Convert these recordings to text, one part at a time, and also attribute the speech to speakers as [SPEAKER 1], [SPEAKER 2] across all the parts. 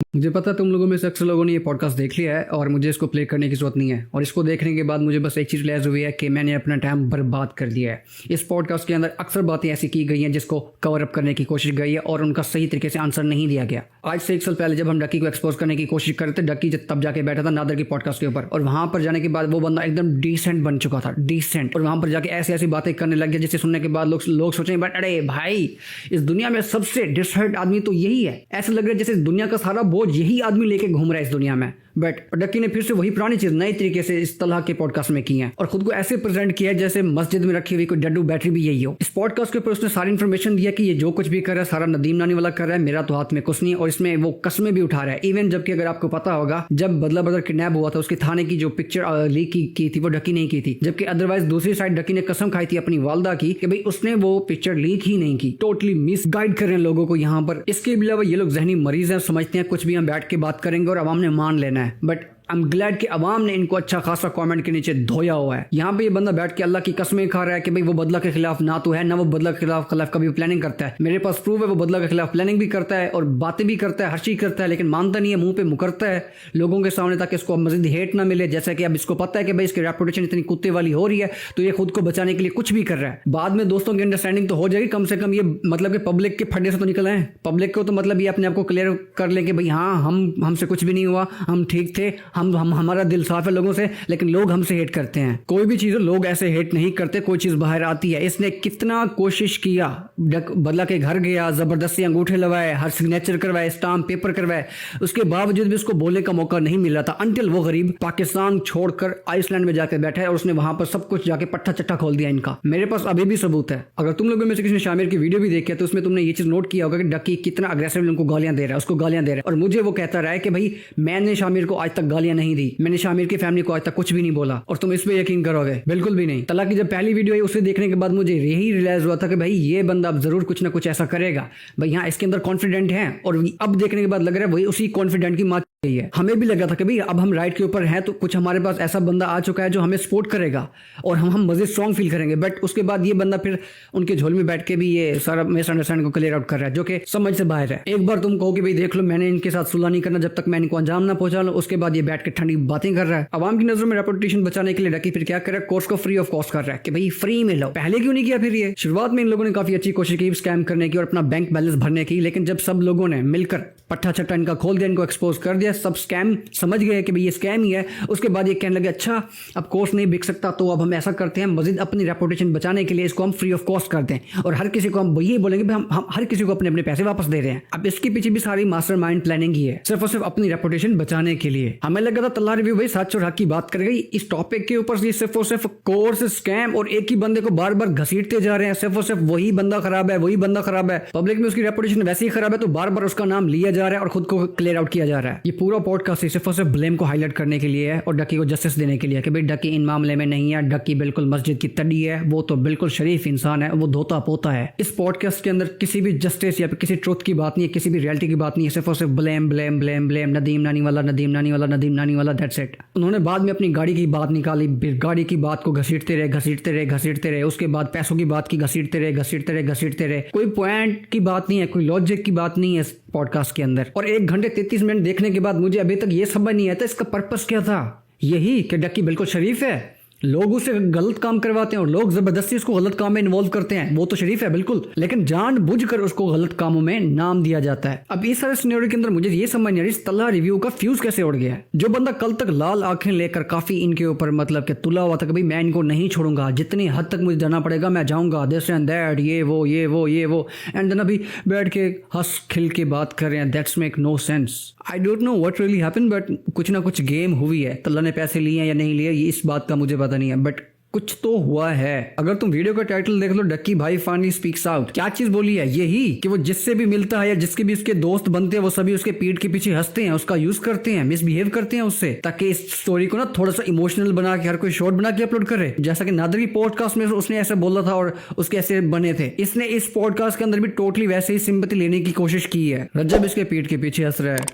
[SPEAKER 1] मुझे पता है तुम लोगों में से अक्सर लोगों ने ये पॉडकास्ट देख लिया है और मुझे इसको प्ले करने की जरूरत नहीं है। और इसको देखने के बाद मुझे बस एक चीज़ रियलाइज हुई है कि मैंने अपना टाइम बर्बाद कर दिया है। इस पॉडकास्ट के अंदर अक्सर बातें ऐसी की गई हैं जिसको कवर अप करने की कोशिश गई है और उनका सही तरीके से आंसर नहीं दिया गया। आज से 1 साल पहले जब हम डक्की को एक्सपोज करने की कोशिश कर रहे थे, डक्की तब जाके बैठा था नादर की पॉडकास्ट के ऊपर, और वहां पर जाने के बाद वो बंदा एकदम डिसेंट बन चुका था, डिसेंट। और वहां पर जाके ऐसी ऐसी बातें करने लग गया जिसे सुनने के बाद लोग सोचेंगे बट अरे भाई, इस दुनिया में सबसे डिसहर्ट आदमी तो यही है। ऐसा लग रहा है जैसे दुनिया का सारा बोझ यही आदमी लेके घूम रहा है इस दुनिया में। बट डक्की ने फिर से वही पुरानी चीज नई तरीके से इस तरह के पॉडकास्ट में की है और खुद को ऐसे प्रेजेंट किया है जैसे मस्जिद में रखी हुई कोई डड्डू बैटरी भी यही हो। इस पॉडकास्ट के ऊपर उसने सारी इन्फॉर्मेशन दिया कि ये जो कुछ भी कर रहा है सारा नदीम नानी वाला कर रहा है, मेरा तो हाथ में कुछ नहीं है। और इसमें वो कस्में भी उठा रहा है। इवन जबकि अगर आपको पता होगा जब बदला बदल किडनैप हुआ था उसके थाने की जो पिक्चर लीक की थी वो डक्की नहीं की थी, जबकि अदरवाइज दूसरी साइड डक्की ने कसम खाई थी अपनी वालदा की कि भाई उसने वो पिक्चर लीक ही नहीं की। टोटली मिसगाइड कर रहे हैं लोगों को यहाँ पर। इसके अलावा ये लोग जहनी मरीज हैं, समझते हैं कुछ भी हम बैठ के बात करेंगे और आवाम ने मान लेना है। बट आई एम ग्लैड कि अवाम ने इनको अच्छा खासा कमेंट के नीचे धोया हुआ है। यहाँ पे ये बंदा बैठ के अल्लाह की कसमें खा रहा है कि भाई वो बदला के खिलाफ ना तो है ना वो बदला के खिलाफ कभी प्लानिंग करता है। मेरे पास प्रूफ है वो बदला के खिलाफ प्लानिंग भी करता है और बातें भी करता है, हर चीज करता है, लेकिन मानता नहीं है, मुंह पे मुकरता है लोगों के सामने ताकि इसको मजीद हेट ना मिले। जैसा कि अब इसको पता है कि भाई इसकी रेपुटेशन इतनी कुत्ते वाली हो रही है तो ये खुद को बचाने के लिए कुछ भी कर रहा है। बाद में दोस्तों की अंडरस्टैंडिंग तो हो जाएगी, कम से कम ये मतलब कि पब्लिक के फड्डे से तो निकल आए। पब्लिक को तो मतलब ये अपने आप को क्लियर कर ले कि भाई हाँ हमसे कुछ भी नहीं हुआ, हम ठीक थे, हम हमारा दिल साफ है लोगों से, लेकिन लोग हमसे हेट करते हैं। कोई भी चीज लोग ऐसे हेट नहीं करते, कोई चीज बाहर आती है। इसने कितना कोशिश किया, बदला के घर गया, जबरदस्ती अंगूठे लगाए, हर सिग्नेचर करवाए, स्टाम्प पेपर करवाए, उसके बावजूद भी उसको बोलने का मौका नहीं मिला था। अंटिल वो गरीब पाकिस्तान छोड़कर आइसलैंड में जाकर बैठा है और उसने वहां पर सब कुछ जाके पट्टा चट्टा खोल दिया इनका। मेरे पास अभी भी सबूत है। अगर तुम लोगों में से किसी ने शामिर की वीडियो भी देखी है तो उसमें तुमने ये चीज नोट किया होगा कि डक्की कितना अग्रेसिवली उनको गालियां दे रहा है, उसको गालियां दे रहा है। और मुझे वो कहता रहा है कि भाई मैंने शामिर को आज तक गालियां नहीं दी, मैंने शामिर की फैमिली को आज तक कुछ भी नहीं बोला। और तुम इस पे यकीन करोगे, बिल्कुल भी नहीं। तला की जब पहली वीडियो है उसे देखने के बाद मुझे यही रियलाइज हुआ था कि भाई ये बंदा अब जरूर कुछ ना कुछ ऐसा करेगा। भाई यहाँ इसके अंदर कॉन्फिडेंट है और अब देखने के बाद लग रहा है वही उसी कॉन्फिडेंट की माँ है। हमें भी लगा था कि भाई अब हम राइट के ऊपर हैं तो कुछ हमारे पास ऐसा बंदा आ चुका है जो हमें सपोर्ट करेगा और हम मजे स्ट्रॉन्ग फील करेंगे। बट उसके बाद ये बंदा फिर उनके झोल में बैठ के भी ये सारा मिसअंडरस्टैंडिंग को क्लियर आउट कर रहा है जो कि समझ से बाहर है। एक बार तुम कहो कि भाई देख लो मैंने इनके साथ सुलह नहीं करना जब तक मैं इनको अंजाम ना पहुंचा लूं, उसके बाद ये बैठ के ठंडी बातें कर रहा है। आवाम की नजरों में रेपुटेशन बचाने के लिए डक्की फिर क्या कर रहा है, कोर्स को फ्री ऑफ कॉस्ट कर रहा है कि भाई फ्री में लो। पहले क्यों नहीं किया फिर ये? शुरुआत में इन लोगों ने काफी अच्छी कोशिश की स्कैम करने की और अपना बैंक बैलेंस भरने की, लेकिन जब सब लोगों ने मिलकर पट्टा चट्टा इनका खोल दिया, इनको एक्सपोज कर दिया, सब स्कैम समझ गए कि भाई ये स्कैम ही है। उसके बाद ये कहने लगे अच्छा अब कोर्स नहीं बिक सकता तो अब हम ऐसा करते हैं, मजीद अपनी रेपुटेशन बचाने के लिए इसको हम फ्री ऑफ कॉस्ट कर दें और हर किसी को हम ये बोलेंगे हम हर किसी को अपने अपने पैसे वापस दे रहे हैं। अब इसके पीछे भी सारी मास्टरमाइंड प्लानिंग ही है, सिर्फ और सिर्फ अपनी रेपुटेशन बचाने के लिए। हमें लगा था तल्ला रिव्यू भाई सच और हक की बात कर गई इस टॉपिक के ऊपर, सिर्फ और सिर्फ कोर्स स्कैम और एक ही बंदे को बार बार घसीटते जा रहे हैं, सिर्फ और सिर्फ वही बंदा खराब है, वही बंदा खराब है। पब्लिक में उसकी रेपुटेशन वैसे ही खराब है तो बार बार उसका नाम लिया जा रहा है और खुद को क्लियर आउट किया जा रहा है। ये पूरा पॉडकास्ट सिर्फ और सिर्फ ब्लेम को हाईलाइट करने के लिए है और डक्की को जस्टिस देने के लिए कि भाई डक्की इन मामले में नहीं है, डक्की बिल्कुल मस्जिद की तड़ी है, वो तो बिल्कुल शरीफ इंसान है, वो धोता पोता है। इस पॉडकास्ट के अंदर किसी भी जस्टिस या किसी ट्रुथ की बात नहीं है, किसी भी रियलिटी की बात नहीं है, सिर्फ और सिर्फ blame blame blame blame, Nadeem नानी वाला नदीम नानी वाला नदीम नानी वाला, दैट्स इट। उन्होंने बाद में अपनी गाड़ी की बात निकाली, गाड़ी की बात को घसीटते रहे घसीटते रहे घसीटते रहे, उसके बाद पैसों की बात की घसीटते रहे घसीटते रहे घसीटते रहे। कोई पॉइंट की बात नहीं है, कोई लॉजिक की बात नहीं है इस पॉडकास्ट के अंदर। और 1 घंटे 33 मिनट देखने के बाद मुझे अभी तक ये समझ नहीं आता इसका पर्पस क्या था। यही कि डक्की बिल्कुल शरीफ है, लोग उसे गलत काम करवाते हैं और लोग जबरदस्ती उसको गलत काम में इन्वॉल्व करते हैं। वो तो शरीफ है बिल्कुल, लेकिन जानबूझकर उसको गलत कामों में नाम दिया जाता है। अब इस सारे सिनेरियो के अंदर मुझे ये समझ नहीं आ रही इस तल्ला रिव्यू का फ्यूज कैसे उड़ गया है। जो बंदा कल तक लाल आंखें लेकर काफी इनके ऊपर मतलब कि तुला हुआ था कि भाई मैं इनको नहीं छोड़ूंगा, जितनी हद तक मुझे जाना पड़ेगा मैं जाऊंगा, दिस एंड दैट, ये वो एंड देन अभी बैठ के हंस खिल के बात कर रहे हैं, that's make no sense. I don't know what really happened, but कुछ ना कुछ गेम हुई है। तल्ला ने पैसे लिए या नहीं लिए इस बात का मुझे पता नहीं है, बट कुछ तो हुआ है। अगर तुम वीडियो का टाइटल देख लो, डक्की भाई फाइनली स्पीक्स आउट, क्या चीज बोली है? यही कि वो जिससे भी मिलता है या जिसके भी उसके दोस्त बनते हैं वो सभी उसके पीठ के पीछे हंसते हैं, उसका यूज करते हैं, मिसबिहेव करते हैं उससे, ताकि इस स्टोरी को ना थोड़ा सा इमोशनल बना के हर कोई शॉर्ट बना के अपलोड करे। जैसा कि नादर की पॉडकास्ट में उसने ऐसा बोला था और उसके ऐसे बने थे। इसने इस पॉडकास्ट के अंदर भी टोटली वैसे ही सिंपैथी लेने की कोशिश की है। रज्जब इसके पीठ के पीछे हंस रहा है,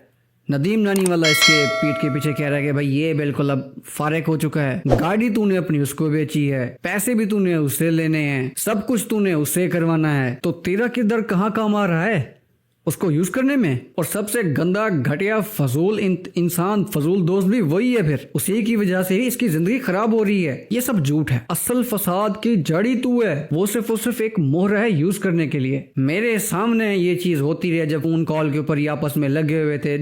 [SPEAKER 1] नदीम नानी वाला इसके पीठ के पीछे कह रहा है कि भाई ये बिल्कुल अब फारिग हो चुका है, गाड़ी तूने अपनी उसको बेची है, पैसे भी तूने उससे लेने हैं, सब कुछ तूने उससे करवाना है, तो तेरा किरदार कहाँ काम आ रहा है? उसको यूज करने में। और सबसे गंदा घटिया फजूल इंसान फजूल दोस्त भी वही है। फिर उसी की वजह से ही इसकी जिंदगी खराब हो रही है। ये सब झूठ है। असल फसाद की जड़ी तू है। वो सिर्फ एक मोहर है यूज करने के लिए। मेरे सामने ये चीज होती रही जब फोन कॉल के ऊपर ये आपस में लगे हुए थे।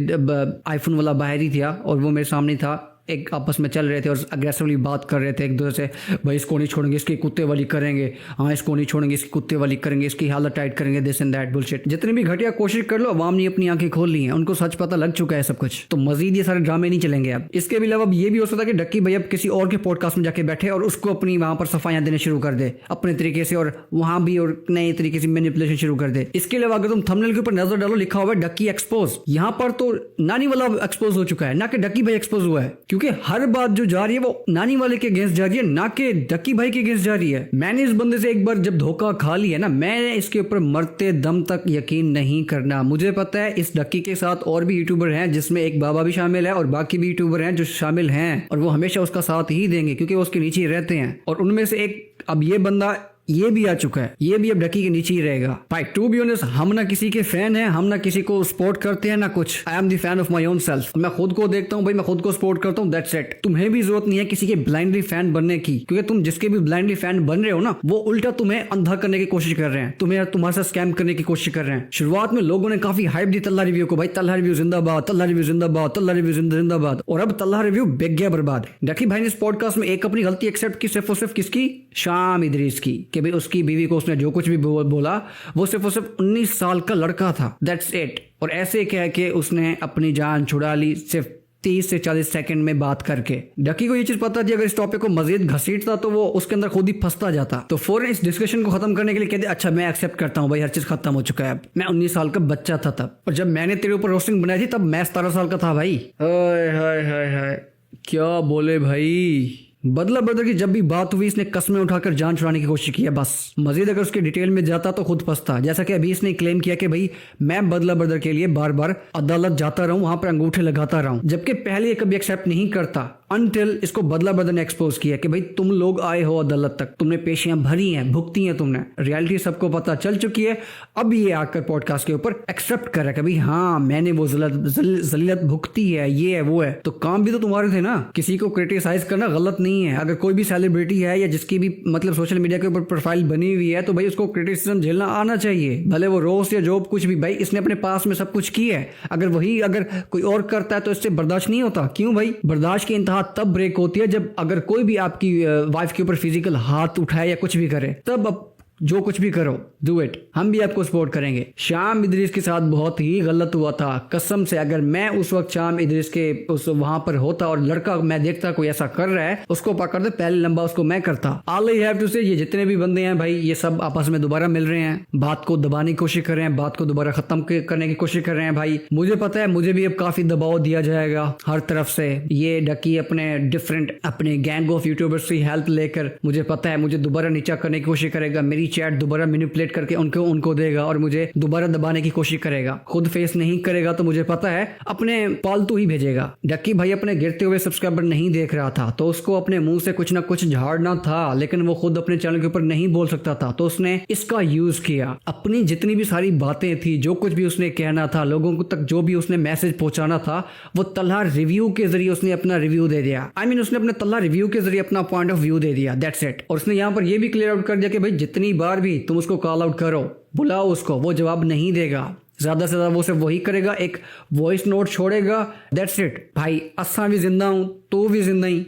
[SPEAKER 1] आईफोन वाला बाहर ही था और वो मेरे सामने था। एक आपस में चल रहे थे और अग्रेसिवली बात कर रहे थे एक दूसरे से। भाई इसको नहीं छोड़ेंगे, इसकी कुत्ते वाली करेंगे, हाँ इसको नहीं छोड़ेंगे, इसकी कुत्ते वाली करेंगे, इसकी हालत टाइट करेंगे, दिस एंड दैट बुलशिट। जितनी भी घटिया कोशिश कर लो, अवाम ने अपनी आंखें खोल ली हैं। उनको सच पता लग चुका है सब कुछ। तो मजीद ये सारे ड्रामे नहीं चलेंगे अब। इसके भी अलावा अब ये भी हो सकता है कि डक्की भाई अब किसी और के पॉडकास्ट में जाके बैठे और उसको अपनी वहां पर सफाइयां देने शुरू कर दे अपने तरीके से, और वहां भी और नए तरीके से मैनिपुलेशन शुरू कर दे। इसके अलावा अगर तुम थंबनेल के ऊपर नजर डालो, लिखा हुआ है डक्की एक्सपोज। यहाँ पर तो नानी वाला एक्सपोज हो चुका है, ना कि डक्की भाई एक्सपोज हुआ है। क्योंकि हर बात जो जा रही है वो नानी वाले के अगेंस्ट जा रही है, ना कि डक्की भाई के अगेंस्ट जा रही है। मैंने इस बंदे से एक बार जब धोखा खा लिया ना, मैं इसके ऊपर मरते दम तक यकीन नहीं करना। मुझे पता है इस डक्की के साथ और भी यूट्यूबर हैं, जिसमें एक बाबा भी शामिल है और बाकी भी यूट्यूबर हैं जो शामिल हैं, और वो हमेशा उसका साथ ही देंगे क्योंकि वो उसके नीचे ही रहते हैं। और उनमें से एक अब ये बंदा ये भी आ चुका है, ये भी अब डक्की के नीचे ही रहेगा। भाई टू बी ऑनेस्ट, हम ना किसी के फैन हैं, हम ना किसी को सपोर्ट करते हैं ना कुछ। I am the fan of my own self. मैं खुद को देखता हूँ भाई, मैं खुद को सपोर्ट करता हूँ, दैट्स इट। तुम्हें भी जरूरत नहीं है किसी के ब्लाइंडली फैन बनने की, क्योंकि तुम जिसके भी ब्लाइंडली फैन बन रहे हो ना, वो उल्टा तुम्हें अंधा करने की कोशिश कर रहे हैं, तुम्हें तुम्हारे साथ स्कैम करने की कोशिश कर रहे हैं। शुरुआत में लोगों ने काफी हाइप दी तल्ला रिव्यू को, भाई तल्ला रिव्यू जिंदाबाद, तल्ला रिव्यू जिंदाबाद, तल्ला रिव्यू जिंदाबाद, और अब तल्ला रिव्यू बिक गया बर्बाद। डक्की भाई ने इस पॉडकास्ट में एक अपनी गलती एक्सेप्ट की, सिर्फ और सिर्फ किसकी? शाम इदरीस की, कि भाई उसकी बीवी को उसने जो कुछ भी बोला वो सिर्फ और सिर्फ 19 साल का लड़का था, दैट्स इट। और ऐसे कह के उसने अपनी जान छुड़ा ली सिर्फ 30 से 40 सेकंड में बात करके। डक्की को ये चीज पता थी अगर इस टॉपिक को मजीद घसीटता तो वो उसके अंदर खुद ही फंसता जाता। तो फौरन इस डिस्कशन को खत्म करने के लिए कहते अच्छा मैं एक्सेप्ट करता हूँ भाई, हर चीज खत्म हो चुका है, अब मैं 19 साल का बच्चा था तब, और जब मैंने तेरे ऊपर रोस्टिंग बनाई थी तब मैं 17 साल का था भाई। हाय हाय हाय हाय, क्या बोले भाई। बदला ब्रदर की जब भी बात हुई इसने कस्में उठाकर जान छुड़ाने की कोशिश की है बस। मजीद अगर उसके डिटेल में जाता तो खुद फंसता। जैसा कि अभी इसने क्लेम किया कि भाई मैं बदला ब्रदर के लिए बार बार अदालत जाता रहूं, वहां पर अंगूठे लगाता रहूं, जबकि पहले ये कभी एक्सेप्ट नहीं करता अनटिल इसको बदला ब्रदर ने एक्सपोज किया कि भाई तुम लोग आए हो अदालत तक, तुमने पेशियां भरी हैं, भुगती हैं तुमने, रियलिटी सबको पता चल चुकी है। अब ये आकर पॉडकास्ट के ऊपर एक्सेप्ट कर रहा है कि भाई हाँ मैंने वो जलीलत भुगती है, ये है वो है। तो काम भी तो तुम्हारे थे ना, किसी को क्रिटिसाइज करना गलत नहीं है। अगर कोई भी सेलिब्रिटी है या जिसकी भी मतलब सोशल मीडिया के ऊपर प्रोफाइल बनी हुई है तो भाई उसको क्रिटिसिज्म झेलना आना चाहिए, भले वो रोस्ट या जॉब कुछ भी। भाई इसने अपने पास में सब कुछ किया है, अगर कोई और करता है तो इससे बर्दाश्त नहीं होता। क्यों भाई? बर्दाश्त की इंतहा तब ब्रेक होती है जब अगर कोई भी आपकी वाइफ के ऊपर फिजिकल हाथ उठाए या कुछ भी करे, तब अब जो कुछ भी करो डू इट, हम भी आपको सपोर्ट करेंगे। शाम इदरीस के साथ बहुत ही गलत हुआ था कसम से। अगर मैं उस वक्त शाम इदरीस के उस वहां पर होता और लड़का मैं देखता कोई ऐसा कर रहा है, उसको पकड़ दे पहले लंबा उसको मैं करता। ऑल आई हैव टू से ये जितने भी बंदे हैं भाई ये सब आपस में दोबारा मिल रहे हैं, बात को दबाने की कोशिश कर रहे हैं, बात को दोबारा खत्म करने की कोशिश कर रहे हैं। भाई मुझे पता है मुझे भी अब काफी दबाव दिया जाएगा हर तरफ से। ये डक्की अपने डिफरेंट अपने गैंग ऑफ यूट्यूबर्स की हेल्प लेकर मुझे पता है मुझे दोबारा नीचा करने की कोशिश करेगा, मेरी चैट दोबारा मैनिपुलेट करके उनको देगा और मुझे दोबारा दबाने की कोशिश करेगा। खुद फेस नहीं करेगा तो मुझे पता है अपने पालतू ही भेजेगा। डक्की भाई अपने गिरते हुए सब्सक्राइबर नहीं देख रहा था तो उसको अपने मुंह से कुछ ना कुछ झाड़ना था, लेकिन वो खुद अपने चैनल के ऊपर नहीं बोल सकता था तो उसने इसका यूज किया। अपनी जितनी भी सारी बातें थी, जो कुछ भी उसने कहना था, लोगों को तक जो भी उसने मैसेज पहुंचाना था, वो तल्हा रिव्यू के जरिए उसने अपना रिव्यू दे दिया। उसने अपने तल्हा रिव्यू के जरिए अपना पॉइंट ऑफ व्यू दे दिया, दैट्स इट। और उसने यहाँ पर यह भी क्लियर आउट कर दिया कि भाई जितनी बार भी तुम उसको कॉल आउट करो, बुलाओ उसको, वो जवाब नहीं देगा, ज्यादा से ज्यादा वो सिर्फ वही करेगा, एक वॉइस नोट छोड़ेगा, दैट्स इट। भाई असा भी जिंदा हूं, तू भी जिंदा ही,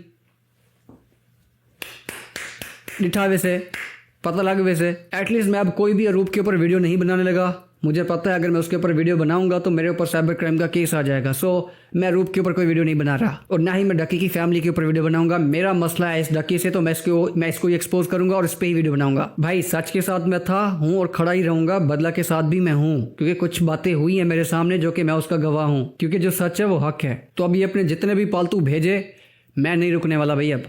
[SPEAKER 1] डिठा वैसे पता लग वैसे। एटलीस्ट मैं अब कोई भी अरूप के ऊपर वीडियो नहीं बनाने लगा। मुझे पता है अगर मैं उसके ऊपर वीडियो बनाऊंगा तो मेरे ऊपर साइबर क्राइम का केस आ जाएगा। सो मैं अरूप के ऊपर कोई वीडियो नहीं बना रहा, और ना ही मैं डक्की की फैमिली के ऊपर वीडियो बनाऊंगा। मेरा मसला है इस डक्की से, तो मैं इसको एक्सपोज करूंगा और इस पे ही वीडियो बनाऊंगा। भाई सच के साथ मैं था, हूं और खड़ा ही रहूंगा, बदला के साथ भी मैं हूं, क्योंकि कुछ बातें हुई हैं मेरे सामने जो कि मैं उसका गवाह हूं, क्योंकि जो सच है वो हक है। तो अभी अपने जितने भी पालतू भेजे, मैं नहीं रुकने वाला भाई अब।